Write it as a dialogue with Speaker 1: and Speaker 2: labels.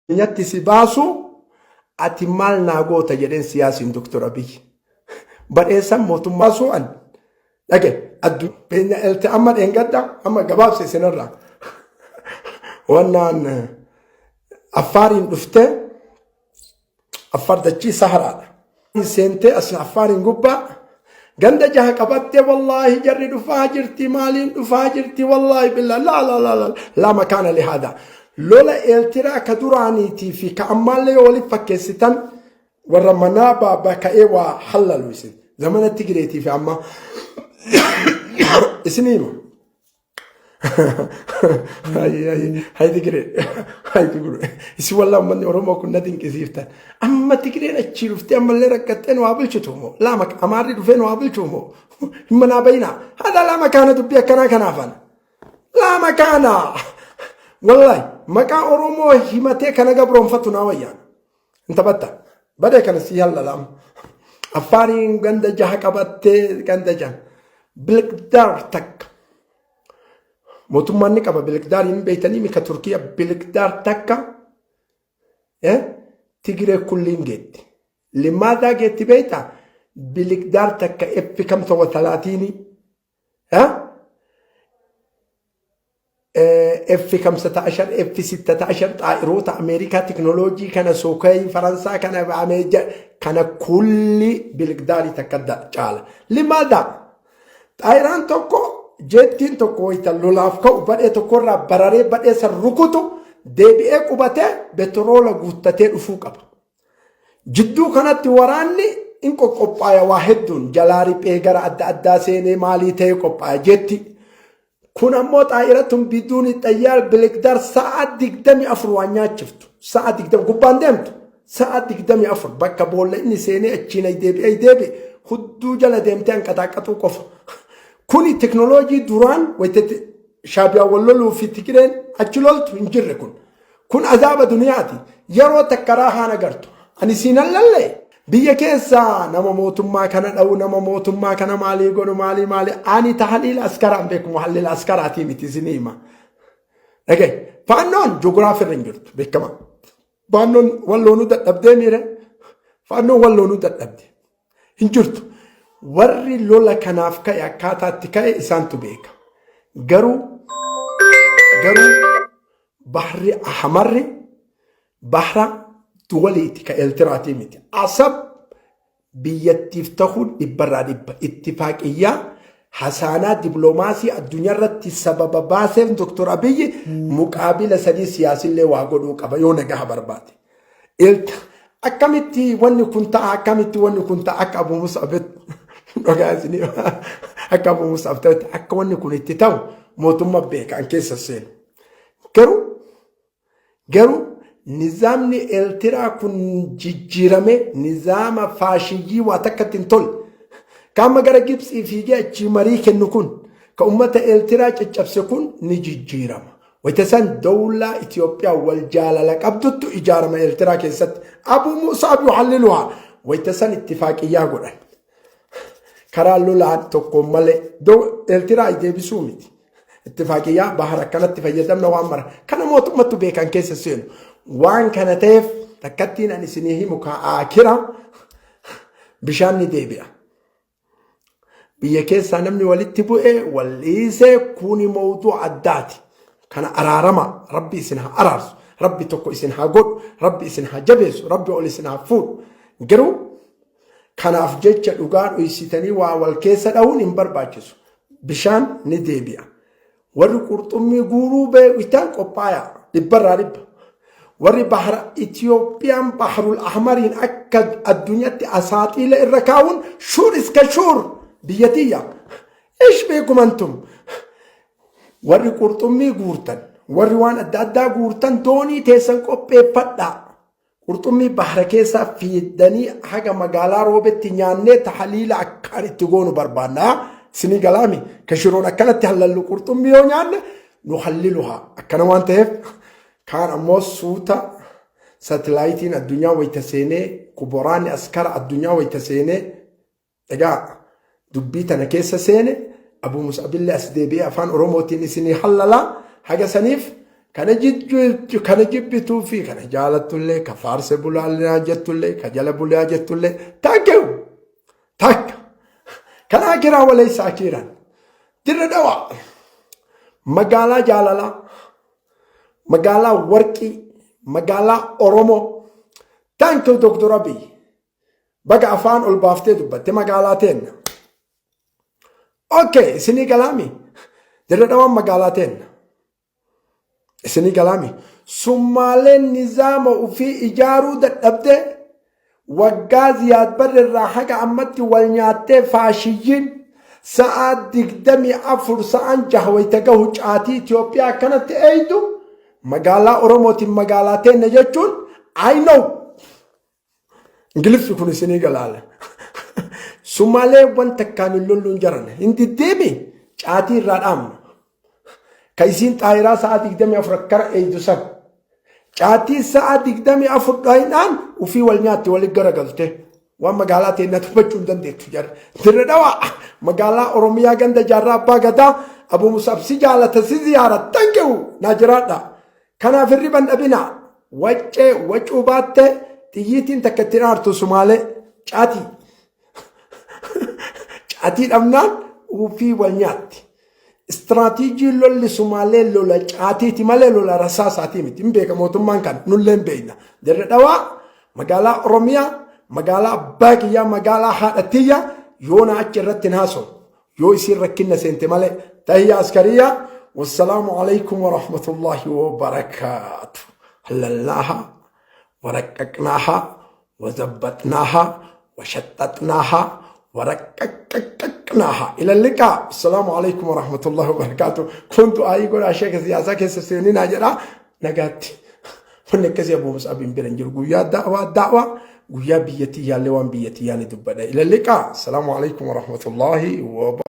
Speaker 1: Nyatti si baasu ati maal naa goota jedheen siyaasiin Dr. Abiy. Badheessan mootummaa su'an. Dhage addunyaa elti amma dheengadda amma gabaabse isinirraa. Wannaan Affaariin dhufte Affaar dachii Saharaadha. Seentee as Affaariin gubbaa ganda jaha qabattee wallaahi jarri dhufaa jirti maaliin dhufaa jirti wallaahi billaa laa makaana lihaadha. Lola Eertiraa ka duraaniitii fi ka ammaallee waliif fakkeessitan warra manaa baabaa ka'ee waa hallalu isin. Zamana Tigireetii fi amma isiniima. Hay Tigiree. Hay Tigiree. Isi wallah ummanni Oromoo kun na dinqisiiftan. Amma Tigireen achii dhuftee ammallee rakkatteen waa bulchitu moo? Lama Amaarri dhufeen waa bulchu moo? Himma naa bayinaa. Haadha lama kaana dubbii akkanaa kanaafan. Lama kaana. Wallahi maqaa Oromoo himatee kana gabroonfatu naa wayyaan. Intabatta. Badee kana si hallalaam. Affaariin ganda jaha qabattee ganda jaha. Bilikdaar takka. Mootummaan ni qaba bilikdaariin beeytanii mika Turkiyaa bilikdaar takka. Tigiree kulliin geetti. Limaadaa geetti beeyta bilikdaar takka effi kam ta'u talaatiini. Effi kam 16 effi 16 xaa'iroota Ameerikaa teknooloojii kana Sookayii Faransaa kana kulli bilikdaarii takka caala. Limaadaa xaa'iraan tokko jettiin tokko wayita lolaaf ka'u badhee tokkorraa bararee badhee san rukutu deebi'ee qubatee betroola guuttatee dhufuu qaba. Jidduu kanatti waraanni in qoqqophaaya waa hedduun jalaa riphee gara adda addaa seenee maalii ta'e qophaaya jetti. Kun ammoo xaa'iratun biduuni xayyaar bilikdaar sa'a 24 waan nyaachiftu. Sa'a 20 gubbaan deemtu. Sa'a 24 bakka boolla inni seenee achiin deebi'ee hudduu jala deemtee hanqataaqatuu qofa. Kuni teknooloojii duraan wayitatti Shaabiyaa walloluu fi Tigireen achi loltu hin jirre kun. Kun azaaba duniyaati. Yeroo takka raahaan agartu. Ani siinan lallee. Biyya keessaa nama mootummaa kana dha'u nama mootummaa kana maalii godhu maalii ani tahaliila askaraan beeku mahallila askaraatii miti isinii hima. Dhagee faannoon joogiraafii irra hin jirtu beekama. Faannoon walloonuu dadhabdee miire faannoon walloonuu dadhabde hin jirtu. Warri lola kanaaf ka'e akkaataatti ka'e isaantu beeka. Garuu bahri Ahmarri bahra duwaliiti ka Eertiraatii miti. Asab biyyattiif ta'uun dhibbarraa dhibba ittifaaqiyyaa hasaanaa dippiloomaasii addunyaa irratti sababa baaseef Dr. Abiyyi muqaabila sadii siyaasillee waa godhuu qaba yoo nagaa barbaade. Akkamitti wanni kun ta'a akkamitti wanni kun ta'a akka Abu Mus'ab dhagaasini akka Abu Mus'ab ta'e akka wanni kun itti ta'u mootummaa beekan keessa seenu. Garuu nizaamni Eertiraa kun jijjiirame nizaama faashiyyii waa takkatti hin tolle. Kaama gara Gibxii fiigee achi marii kennu kun ka ummata Eertiraa caccabse kun ni jijjiirama. Wayitasan dawlaa Itoophiyaa wal jaalala qabduttu ijaarama Eertiraa keessatti Abu Mus'ab yuhalliluhaa wayitasan ittifaaqiyyaa godhan. Karaa lolaan tokko malee Eertiraa deebisuu miti. Ittifaaqiyyaa bahara akkanatti fayyadamna waan mara. Kana mootummaatu beekan keessa seenu. Waan kana ta'eef takkattiin ani isinii himu akira bishaan ni deebi'a. Biyya keessaa namni walitti bu'ee wal'iisee kuni mawduu addaati. Kana araarama rabbi isin haa araarsu. Rabbi tokko isin haa godhu. Rabbi isin haa jabeessu. Rabbi ol isin haa fuudhu. Garuu kanaaf jecha dhugaa dhoysitanii waa wal keessa dha'uun hin barbaachisu. Bishaan ni deebi'a. Warri qurxummii guuruu beekan qophaa'aa dhibbarraa dhibba. Warri bahara Itiyoophiyaan baharul Ahmariin akka addunyaatti asaaxiila irra kaa'uun shuur iska shuur biyyatiyya. Ish beekumantum. Warri qurxummii guurtan warri waan adda addaa guurtan doonii teessan qopheeffadhaa. Qurxummii bahara keessaa fiidanii haga magaalaa roobetti nyaannee tahaliila akkaan itti goonu barbaannaa. Sinii galaami kashiroon akkanatti hallallu qurxummii yoo nyaanne nu halliluhaa akkana waan ta'eef. Kaan ammoo suuta saatilaayitiin addunyaa wayita seenee kuboraanni askara addunyaa wayita seenee egaa dubbii tana keessa seene Abu Mus'abillee as deebi'ee afaan Oromootiin isinii hallalaa haga saniif كان جبتو في كان جالت اللي كفارس بولالنا جت اللي كجل بولا جت اللي تاكو تاك كان أكيرا وليس أكيرا ترى دوا مقالة جاللا مقالة وركي مقالة أورومو تانكو دكتور أبي بقى أفان البافتي دبت مقالاتين أوكي سني كلامي ترى دوا مقالاتين سني كلامي سمالين نظام وفي إيجارو دبته وغازيات بر الراحة عمتي والنياتي فاشيين ساعات دقدمي أفر ساعان جهوي تقهو جاتي إثيوبيا كانت أيدو مقالة أوروموتي مقالاتين نجتون I know انجلس يكون سنغال سومالي وانت كانوا لولون جرن انت ديمي جاتي رادام كايسين طايرا ساعات دقدمي أفركر أيدو سب جاتي ساعات دقدمي أفر داينان وفي والنياتي والي قرقلته ومقالاتي نتبجون دندت جر تردوا مقالة أوروميا غند جرى باغدا أبو مصعب سجالة سيزيارة تنكو ناجراتا كان في الربن أبنا وجه بات تيجين تكتيرار تسمالة جاتي الأمنان وفي والنيات استراتيجي لولي سمالة لولا جاتي تمالة لولا رصاصاتي متين بيك موتمان كان نولين بينا تردوا مقالة أوروميا مقالة باقية مقالة حالتية يونا أجرت ناسو يو يصير ركنا سنتمالي تهي عسكرية والسلام عليكم ورحمة الله وبركاته حللناها ورككناها وزبطناها وشتتناها وركككناها إلى اللقاء السلام عليكم ورحمة الله وبركاته كنت أقول أشياء سياسة كسسينين أجرا نقاتي فنكسي أبو مصعب بن قويا دعوة ويا بيتي يا لوان بيتي يعني دبنا إلى اللقاء السلام عليكم ورحمة الله وبركاته.